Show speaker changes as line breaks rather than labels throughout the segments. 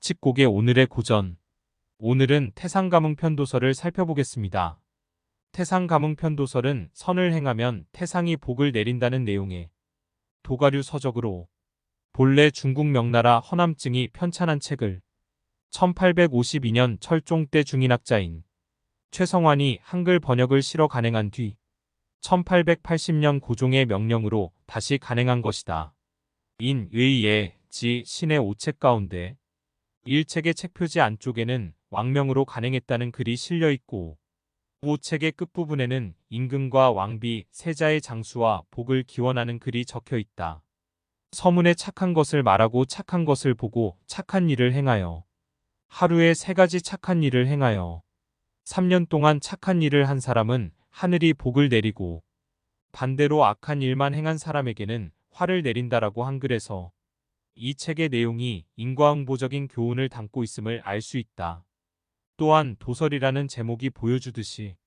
칙곡의 오늘의 고전. 오늘은 태상가문편도설을 살펴보겠습니다. 태상가문편도설은 선을 행하면 태상이 복을 내린다는 내용의 도가류 서적으로 본래 중국 명나라 허남증이 편찬한 책을 1852년 철종 때 중인학자인 최성환이 한글 번역을 실어 간행한 뒤 1880년 고종의 명령으로 다시 간행한 것이다. 인의예 지 신의 5책 가운데 1책의 책표지 안쪽에는 왕명으로 간행했다는 글이 실려 있고 5책의 끝부분에는 임금과 왕비, 세자의 장수와 복을 기원하는 글이 적혀 있다. 서문에 착한 것을 말하고 착한 것을 보고 착한 일을 행하여 하루에 3가지 착한 일을 행하여 3년 동안 착한 일을 한 사람은 하늘이 복을 내리고 반대로 악한 일만 행한 사람에게는 화를 내린다라고 한글에서 이 책의 내용이 인과응보적인 교훈을 담고 있음을 알 수 있다. 또한 도설이라는 제목이 보여주듯이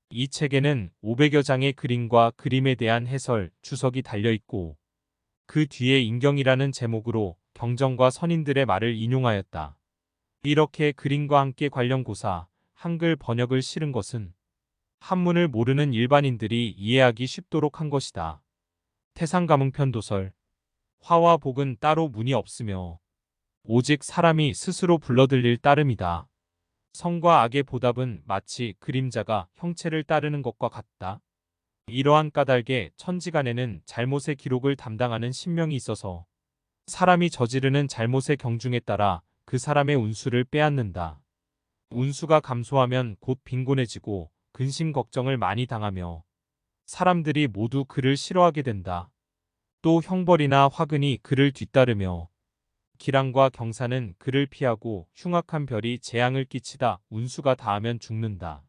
이 책에는 500여 장의 그림과 그림에 대한 해설, 주석이 달려있고 그 뒤에 인경이라는 제목으로 경전과 선인들의 말을 인용하였다. 이렇게 그림과 함께 관련 고사, 한글 번역을 실은 것은 한문을 모르는 일반인들이 이해하기 쉽도록 한 것이다. 태상가문편도설. 화와 복은 따로 문이 없으며 오직 사람이 스스로 불러들일 따름이다. 선과 악의 보답은 마치 그림자가 형체를 따르는 것과 같다. 이러한 까닭에 천지간에는 잘못의 기록을 담당하는 신명이 있어서 사람이 저지르는 잘못의 경중에 따라 그 사람의 운수를 빼앗는다. 운수가 감소하면 곧 빈곤해지고 근심 걱정을 많이 당하며 사람들이 모두 그를 싫어하게 된다. 또 형벌이나 화근이 그를 뒤따르며 기랑과 경사는 그를 피하고 흉악한 별이 재앙을 끼치다 운수가 닿으면 죽는다.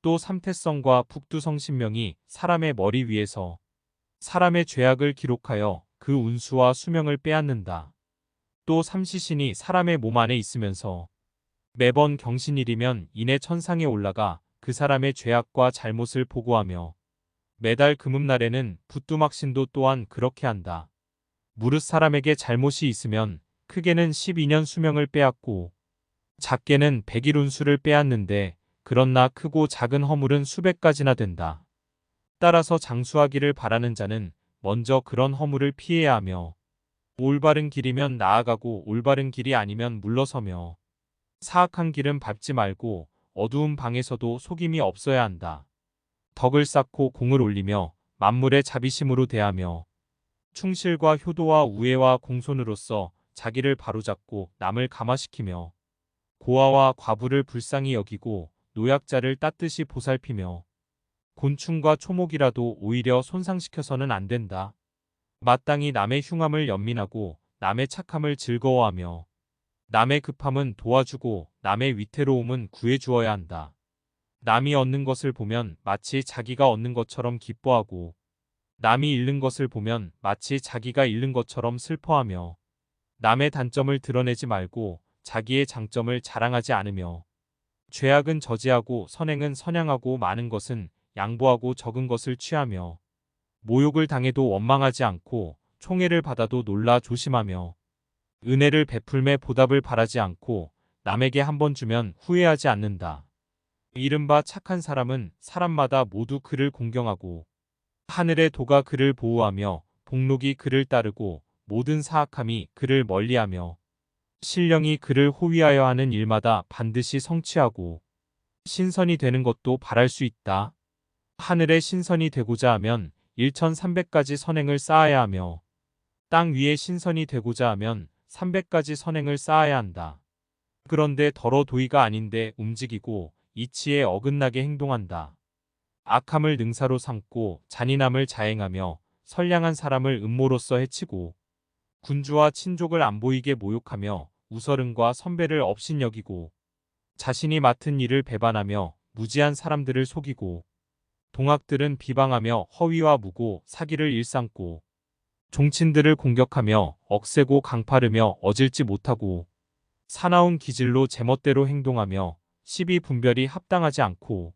또 삼태성과 북두성신명이 사람의 머리 위에서 사람의 죄악을 기록하여 그 운수와 수명을 빼앗는다. 또 삼시신이 사람의 몸 안에 있으면서 매번 경신일이면 이내 천상에 올라가 그 사람의 죄악과 잘못을 보고하며 매달 금음날에는 붓두막신도 또한 그렇게 한다. 무릇 사람에게 잘못이 있으면 크게는 12년 수명을 빼앗고 작게는 100일 운수를 빼앗는데 그러나 크고 작은 허물은 수백 가지나 된다. 따라서 장수하기를 바라는 자는 먼저 그런 허물을 피해야 하며 올바른 길이면 나아가고 올바른 길이 아니면 물러서며 사악한 길은 밟지 말고 어두운 방에서도 속임이 없어야 한다. 덕을 쌓고 공을 올리며 만물의 자비심으로 대하며 충실과 효도와 우애와 공손으로서 자기를 바로잡고 남을 감화시키며 고아와 과부를 불쌍히 여기고 노약자를 따뜻이 보살피며 곤충과 초목이라도 오히려 손상시켜서는 안 된다. 마땅히 남의 흉함을 연민하고 남의 착함을 즐거워하며 남의 급함은 도와주고 남의 위태로움은 구해주어야 한다. 남이 얻는 것을 보면 마치 자기가 얻는 것처럼 기뻐하고 남이 잃는 것을 보면 마치 자기가 잃는 것처럼 슬퍼하며 남의 단점을 드러내지 말고 자기의 장점을 자랑하지 않으며 죄악은 저지하고 선행은 선양하고 많은 것은 양보하고 적은 것을 취하며 모욕을 당해도 원망하지 않고 총애를 받아도 놀라 조심하며 은혜를 베풀매 보답을 바라지 않고 남에게 한 번 주면 후회하지 않는다. 이른바 착한 사람은 사람마다 모두 그를 공경하고 하늘의 도가 그를 보호하며 복록이 그를 따르고 모든 사악함이 그를 멀리하며 신령이 그를 호위하여 하는 일마다 반드시 성취하고 신선이 되는 것도 바랄 수 있다. 하늘의 신선이 되고자 하면 1300가지 선행을 쌓아야 하며 땅 위에 신선이 되고자 하면 300가지 선행을 쌓아야 한다. 그런데 더러 도의가 아닌데 움직이고 이치에 어긋나게 행동한다. 악함을 능사로 삼고 잔인함을 자행하며 선량한 사람을 음모로써 해치고 군주와 친족을 안 보이게 모욕하며 우서름과 선배를 업신여기고 자신이 맡은 일을 배반하며 무지한 사람들을 속이고 동학들은 비방하며 허위와 무고, 사기를 일삼고 종친들을 공격하며 억세고 강파르며 어질지 못하고 사나운 기질로 제멋대로 행동하며 시비분별이 합당하지 않고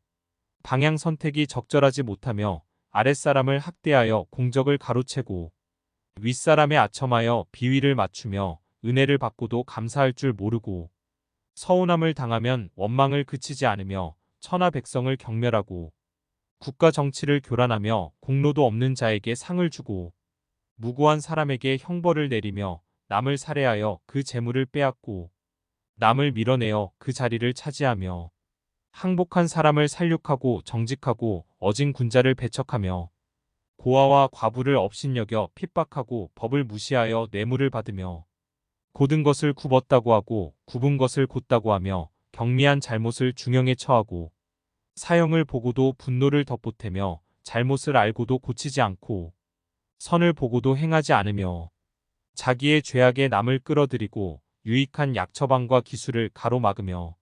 방향 선택이 적절하지 못하며 아랫사람을 학대하여 공적을 가로채고 윗사람에 아첨하여 비위를 맞추며 은혜를 받고도 감사할 줄 모르고 서운함을 당하면 원망을 그치지 않으며 천하 백성을 경멸하고 국가 정치를 교란하며 공로도 없는 자에게 상을 주고 무고한 사람에게 형벌을 내리며 남을 살해하여 그 재물을 빼앗고 남을 밀어내어 그 자리를 차지하며 항복한 사람을 살육하고 정직하고 어진 군자를 배척하며 고아와 과부를 업신여겨 핍박하고 법을 무시하여 뇌물을 받으며 곧은 것을 굽었다고 하고 굽은 것을 곧다고 하며 경미한 잘못을 중형에 처하고 사형을 보고도 분노를 덧보태며 잘못을 알고도 고치지 않고 선을 보고도 행하지 않으며 자기의 죄악에 남을 끌어들이고 유익한 약처방과 기술을 가로막으며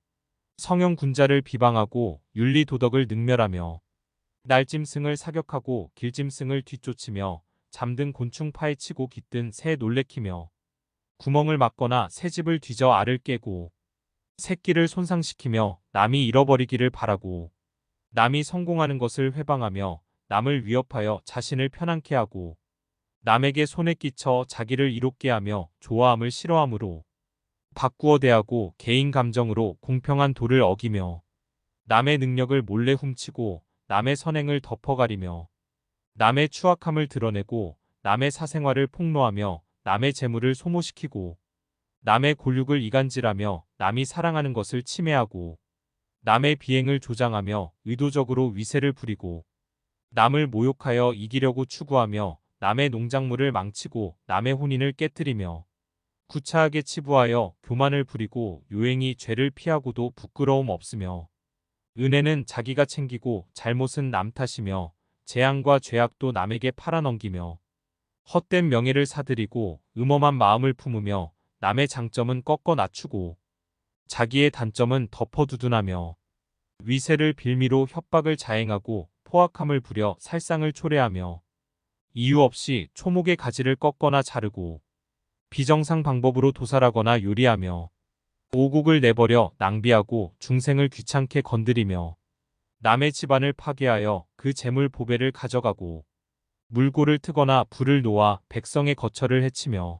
성형 군자를 비방하고 윤리 도덕을 능멸하며 날짐승을 사격하고 길짐승을 뒤쫓으며 잠든 곤충 파헤치고 깃든 새 놀래키며 구멍을 막거나 새집을 뒤져 알을 깨고 새끼를 손상시키며 남이 잃어버리기를 바라고 남이 성공하는 것을 회방하며 남을 위협하여 자신을 편안케 하고 남에게 손에 끼쳐 자기를 이롭게 하며 좋아함을 싫어함으로 바꾸어 대하고 개인 감정으로 공평한 도를 어기며 남의 능력을 몰래 훔치고 남의 선행을 덮어가리며 남의 추악함을 드러내고 남의 사생활을 폭로하며 남의 재물을 소모시키고 남의 골육을 이간질하며 남이 사랑하는 것을 침해하고 남의 비행을 조장하며 의도적으로 위세를 부리고 남을 모욕하여 이기려고 추구하며 남의 농작물을 망치고 남의 혼인을 깨뜨리며 구차하게 치부하여 교만을 부리고 요행이 죄를 피하고도 부끄러움 없으며 은혜는 자기가 챙기고 잘못은 남 탓이며 재앙과 죄악도 남에게 팔아넘기며 헛된 명예를 사들이고 음험한 마음을 품으며 남의 장점은 꺾어 낮추고 자기의 단점은 덮어두둔하며 위세를 빌미로 협박을 자행하고 포악함을 부려 살상을 초래하며 이유 없이 초목의 가지를 꺾거나 자르고 비정상 방법으로 도살하거나 요리하며 오국을 내버려 낭비하고 중생을 귀찮게 건드리며 남의 집안을 파괴하여 그 재물 보배를 가져가고 물고를 트거나 불을 놓아 백성의 거처를 해치며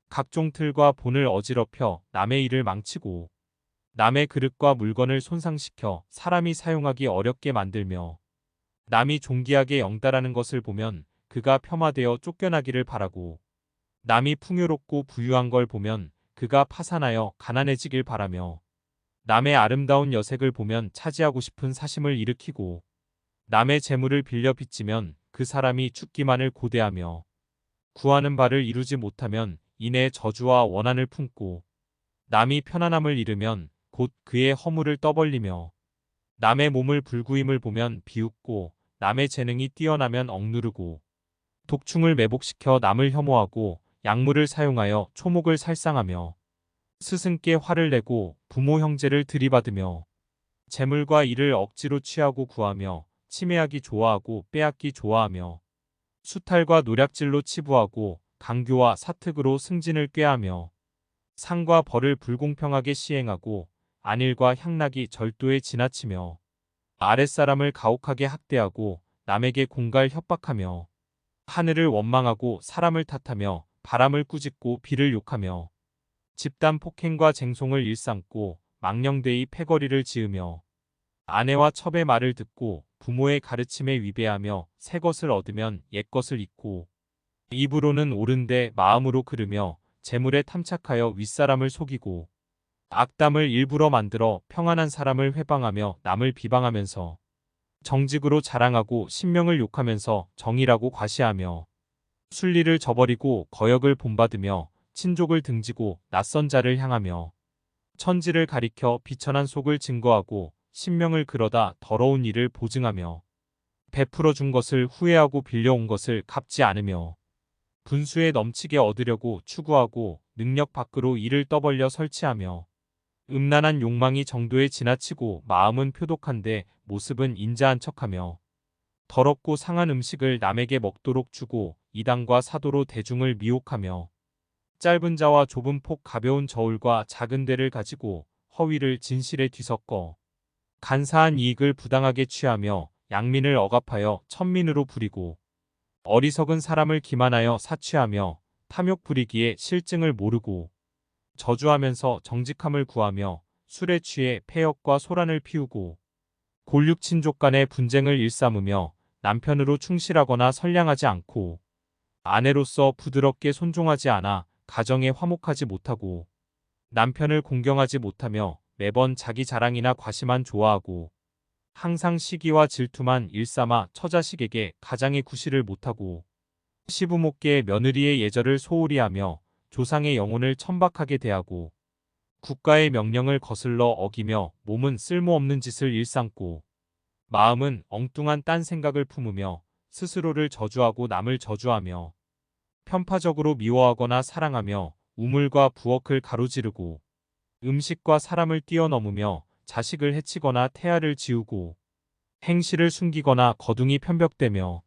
각종 틀과 본을 어지럽혀 남의 일을 망치고 남의 그릇과 물건을 손상시켜 사람이 사용하기 어렵게 만들며 남이 존귀하게 영달하는 것을 보면 그가 폄하되어 쫓겨나기를 바라고 남이 풍요롭고 부유한 걸 보면 그가 파산하여 가난해지길 바라며 남의 아름다운 여색을 보면 차지하고 싶은 사심을 일으키고 남의 재물을 빌려 빚지면 그 사람이 죽기만을 고대하며 구하는 바를 이루지 못하면 이내 저주와 원한을 품고 남이 편안함을 잃으면 곧 그의 허물을 떠벌리며 남의 몸을 불구임을 보면 비웃고 남의 재능이 뛰어나면 억누르고 독충을 매복시켜 남을 혐오하고 약물을 사용하여 초목을 살상하며 스승께 화를 내고 부모 형제를 들이받으며 재물과 일을 억지로 취하고 구하며 침해하기 좋아하고 빼앗기 좋아하며 수탈과 노략질로 치부하고 강교와 사특으로 승진을 꾀하며 상과 벌을 불공평하게 시행하고 안일과 향락이 절도에 지나치며 아랫사람을 가혹하게 학대하고 남에게 공갈 협박하며 하늘을 원망하고 사람을 탓하며 바람을 꾸짖고 비를 욕하며 집단 폭행과 쟁송을 일삼고 망령되이 패거리를 지으며 아내와 첩의 말을 듣고 부모의 가르침에 위배하며 새 것을 얻으면 옛 것을 잊고 입으로는 옳은데 마음으로 그르며 재물에 탐착하여 윗사람을 속이고 악담을 일부러 만들어 평안한 사람을 회방하며 남을 비방하면서 정직으로 자랑하고 신명을 욕하면서 정의라고 과시하며 순리를 저버리고 거역을 본받으며 친족을 등지고 낯선 자를 향하며 천지를 가리켜 비천한 속을 증거하고 신명을 그러다 더러운 일을 보증하며 베풀어 준 것을 후회하고 빌려온 것을 갚지 않으며 분수에 넘치게 얻으려고 추구하고 능력 밖으로 이를 떠벌려 설치하며 음란한 욕망이 정도에 지나치고 마음은 표독한데 모습은 인자한 척하며 더럽고 상한 음식을 남에게 먹도록 주고 이당과 사도로 대중을 미혹하며 짧은 자와 좁은 폭 가벼운 저울과 작은 대를 가지고 허위를 진실에 뒤섞어 간사한 이익을 부당하게 취하며 양민을 억압하여 천민으로 부리고 어리석은 사람을 기만하여 사취하며 탐욕 부리기에 실증을 모르고 저주하면서 정직함을 구하며 술에 취해 폐역과 소란을 피우고 골육친족 간의 분쟁을 일삼으며 남편으로 충실하거나 선량하지 않고 아내로서 부드럽게 손종하지 않아 가정에 화목하지 못하고 남편을 공경하지 못하며 매번 자기 자랑이나 과시만 좋아하고 항상 시기와 질투만 일삼아 처자식에게 가장의 구실을 못하고 시부모께 며느리의 예절을 소홀히 하며 조상의 영혼을 천박하게 대하고 국가의 명령을 거슬러 어기며 몸은 쓸모없는 짓을 일삼고 마음은 엉뚱한 딴 생각을 품으며 스스로를 저주하고 남을 저주하며 편파적으로 미워하거나 사랑하며 우물과 부엌을 가로지르고 음식과 사람을 뛰어넘으며 자식을 해치거나 태아를 지우고 행실을 숨기거나 거둥이 편벽대며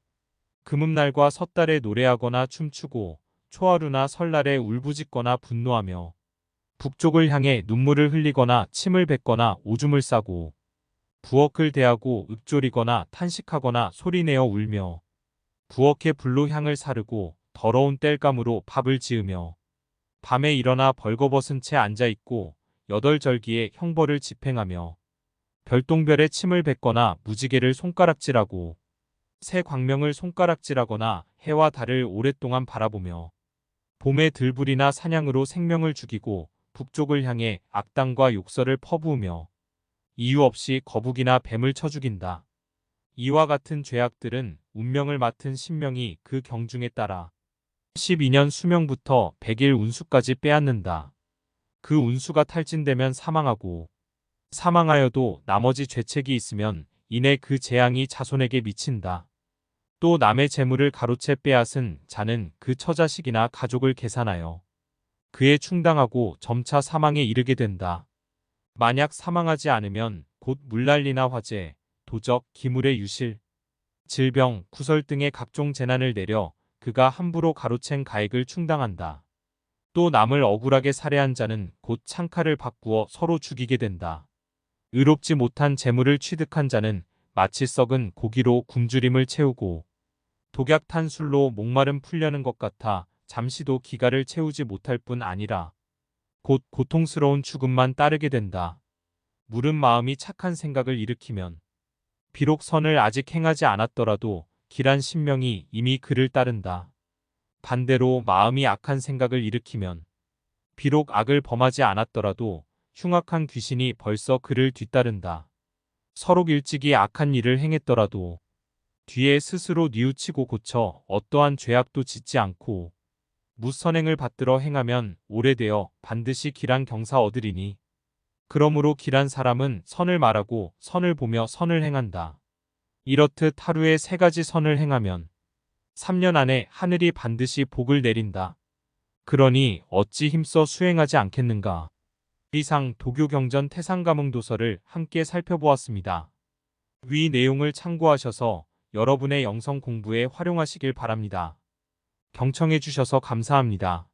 금음날과 섣달에 노래하거나 춤추고 초하루나 설날에 울부짖거나 분노하며 북쪽을 향해 눈물을 흘리거나 침을 뱉거나 오줌을 싸고 부엌을 대하고 읊조리거나 탄식하거나 소리내어 울며 부엌에 불로 향을 사르고 더러운 땔감으로 밥을 지으며 밤에 일어나 벌거벗은 채 앉아있고 여덟절기에 형벌을 집행하며 별똥별에 침을 뱉거나 무지개를 손가락질하고 새 광명을 손가락질하거나 해와 달을 오랫동안 바라보며 봄에 들불이나 사냥으로 생명을 죽이고 북쪽을 향해 악당과 욕설을 퍼부으며 이유 없이 거북이나 뱀을 쳐 죽인다. 이와 같은 죄악들은 운명을 맡은 신명이 그 경중에 따라 12년 수명부터 100일 운수까지 빼앗는다. 그 운수가 탈진되면 사망하고 사망하여도 나머지 죄책이 있으면 이내 그 재앙이 자손에게 미친다. 또 남의 재물을 가로채 빼앗은 자는 그 처자식이나 가족을 계산하여 그에 충당하고 점차 사망에 이르게 된다. 만약 사망하지 않으면 곧 물난리나 화재, 도적, 기물의 유실, 질병, 구설 등의 각종 재난을 내려 그가 함부로 가로챈 가액을 충당한다. 또 남을 억울하게 살해한 자는 곧 창칼을 바꾸어 서로 죽이게 된다. 의롭지 못한 재물을 취득한 자는 마치 썩은 고기로 굶주림을 채우고 독약 탄 술로 목마름 풀려는 것 같아 잠시도 기가를 채우지 못할 뿐 아니라 곧 고통스러운 죽음만 따르게 된다. 물은 마음이 착한 생각을 일으키면 비록 선을 아직 행하지 않았더라도 길한 신명이 이미 그를 따른다. 반대로 마음이 악한 생각을 일으키면 비록 악을 범하지 않았더라도 흉악한 귀신이 벌써 그를 뒤따른다. 서로 일찍이 악한 일을 행했더라도 뒤에 스스로 뉘우치고 고쳐 어떠한 죄악도 짓지 않고 무선행을 받들어 행하면 오래되어 반드시 길한 경사 얻으리니 그러므로 길한 사람은 선을 말하고 선을 보며 선을 행한다. 이렇듯 하루에 3가지 선을 행하면 3년 안에 하늘이 반드시 복을 내린다. 그러니 어찌 힘써 수행하지 않겠는가. 이상 도교경전 태상감흥도서를 함께 살펴보았습니다. 위 내용을 참고하셔서 여러분의 영성 공부에 활용하시길 바랍니다. 경청해 주셔서 감사합니다.